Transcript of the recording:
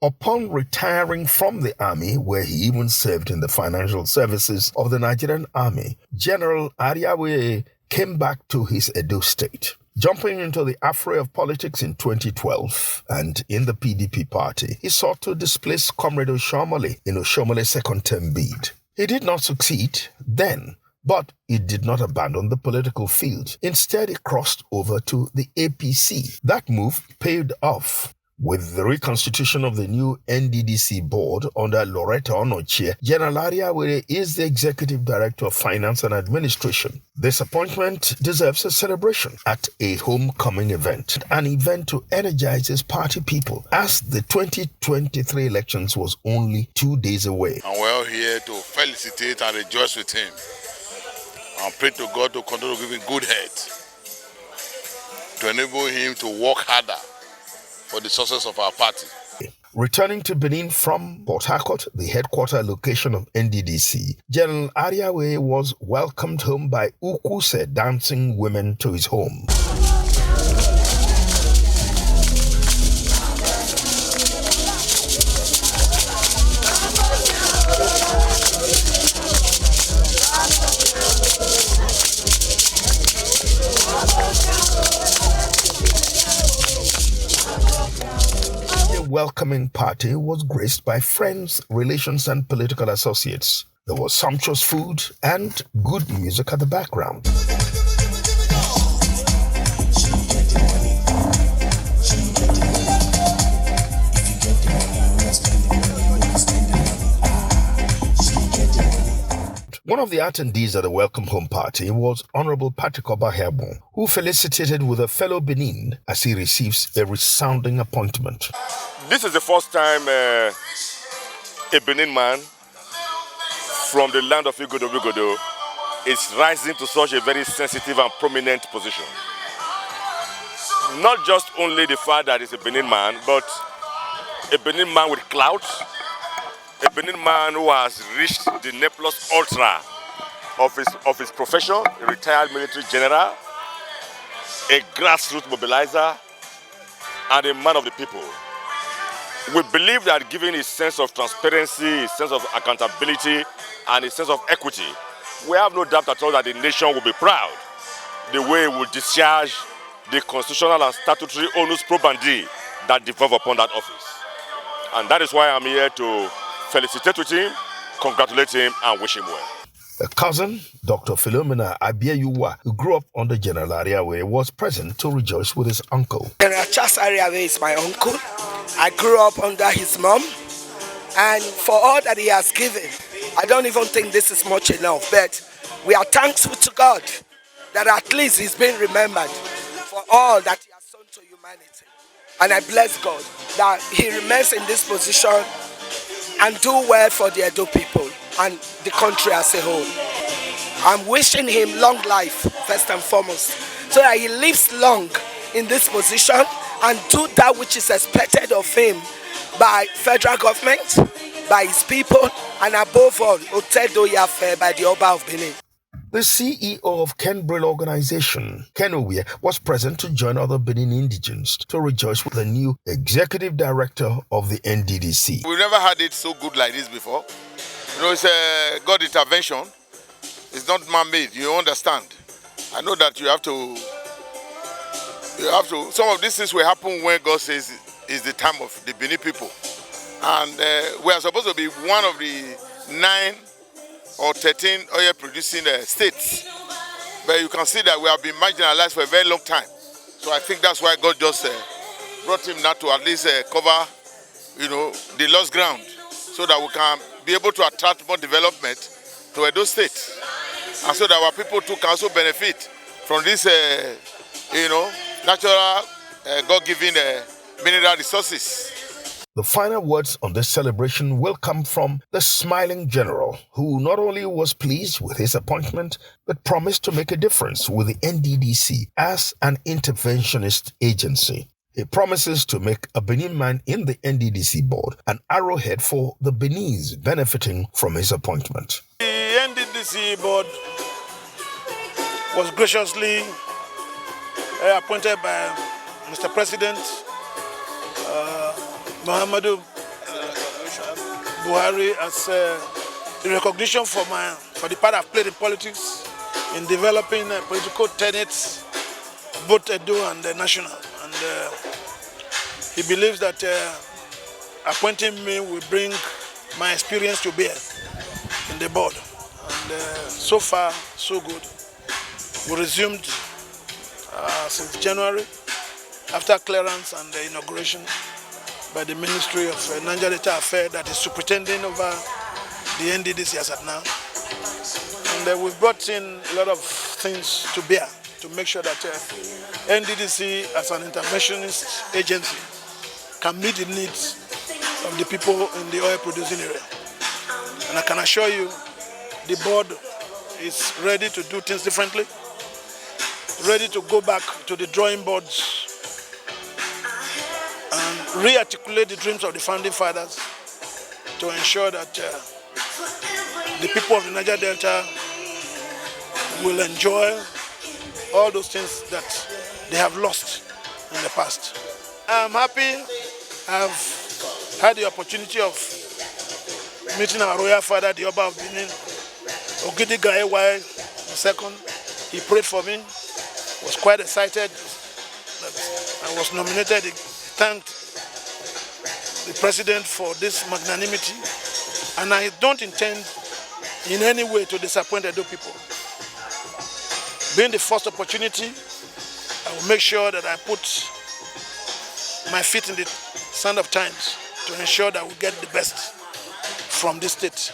Upon retiring from the army, where he even served in the financial services of the Nigerian army, General Airhiavbere came back to his Edo state. Jumping into the affray of politics in 2012 and in the PDP party, he sought to displace Comrade Oshiomhole in Oshiomole's second-term bid. He did not succeed then, but he did not abandon the political field. Instead, he crossed over to the APC. That move paid off. With the reconstitution of the new NDDC board under Loretta Onochie, General Airhiavbere is the Executive Director of Finance and Administration. This appointment deserves a celebration at a homecoming event, an event to energize his party people, as the 2023 elections was only 2 days away. And we're all here to felicitate and rejoice with him, and pray to God to continue to give him good health, to enable him to work harder for the success of our party. Returning to Benin from Port Harcourt, the headquarters location of NDDC, General Airhiavbere was welcomed home by Ukuse dancing women to his home. Welcoming party was graced by friends, relations, and political associates. There was sumptuous food and good music at the background. One of the attendees at the welcome home party was Honorable Patrick Obahiabon, who felicitated with a fellow Benin as he receives a resounding appointment. This is the first time a Benin man from the land of Igodo is rising to such a very sensitive and prominent position. Not just only the fact that he's a Benin man, but a Benin man with clout, a Benin man who has reached the ne plus ultra of his profession, a retired military general, a grassroots mobilizer, and a man of the people. We believe that given his sense of transparency, his sense of accountability, and his sense of equity, we have no doubt at all that the nation will be proud the way it will discharge the constitutional and statutory onus probandi that devolve upon that office. And that is why I'm here to felicitate with him, congratulate him, and wish him well. A cousin, Dr. Philomena Abieyuwa, who grew up under General Airhiavbere, was present to rejoice with his uncle. General Charles Airhiavbere is my uncle. I grew up under his mom, and for all that he has given, I don't even think this is much enough, but we are thankful to God that at least he's been remembered for all that he has sown to humanity. And I bless God that he remains in this position and do well for the Edo people and the country as a whole. I'm wishing him long life, first and foremost, so that he lives long in this position and do that which is expected of him by federal government, by his people, and above all, Otedo Yafe by the Oba of Benin. The CEO of Kenbril organization, Kenowia, was present to join other Benin indigents to rejoice with the new executive director of the NDDC. We've never had it so good like this before. You know, it's a God intervention. It's not man-made, you understand. I know that you have to, some of these things will happen when God says it's the time of the Benin people. And we are supposed to be one of the 9 or 13 oil producing states. But you can see that we have been marginalized for a very long time. So I think that's why God just brought him now to at least cover, the lost ground, so that we can be able to attract more development to Edo State. And so that our people too can also benefit from this, natural, God-given mineral resources. The final words on this celebration will come from the smiling general, who not only was pleased with his appointment, but promised to make a difference with the NDDC as an interventionist agency. He promises to make a Benin man in the NDDC board an arrowhead for the Beninese benefiting from his appointment. The NDDC board was graciously appointed by Mr. President Muhammadu Buhari as a recognition for the part I've played in politics in developing political tenets, both Edo and national. And he believes that appointing me will bring my experience to bear in the board. And so far, so good. We resumed since January, after clearance and the inauguration by the Ministry of Niger Delta Affairs that is superintending over the NDDC as at now. And we've brought in a lot of things to bear to make sure that NDDC as an interventionist agency can meet the needs of the people in the oil producing area. And I can assure you the board is ready to do things differently, ready to go back to the drawing boards and re-articulate the dreams of the founding fathers to ensure that the people of the Niger Delta will enjoy all those things that they have lost in the past. I'm happy I've had the opportunity of meeting our royal father, the Oba of Benin, Ogidiga Ey II. He prayed for me, was quite excited that I was nominated. He thanked the president for this magnanimity, and I don't intend in any way to disappoint Edo people. Being the first opportunity, I will make sure that I put my feet in the sand of times to ensure that we get the best from this state.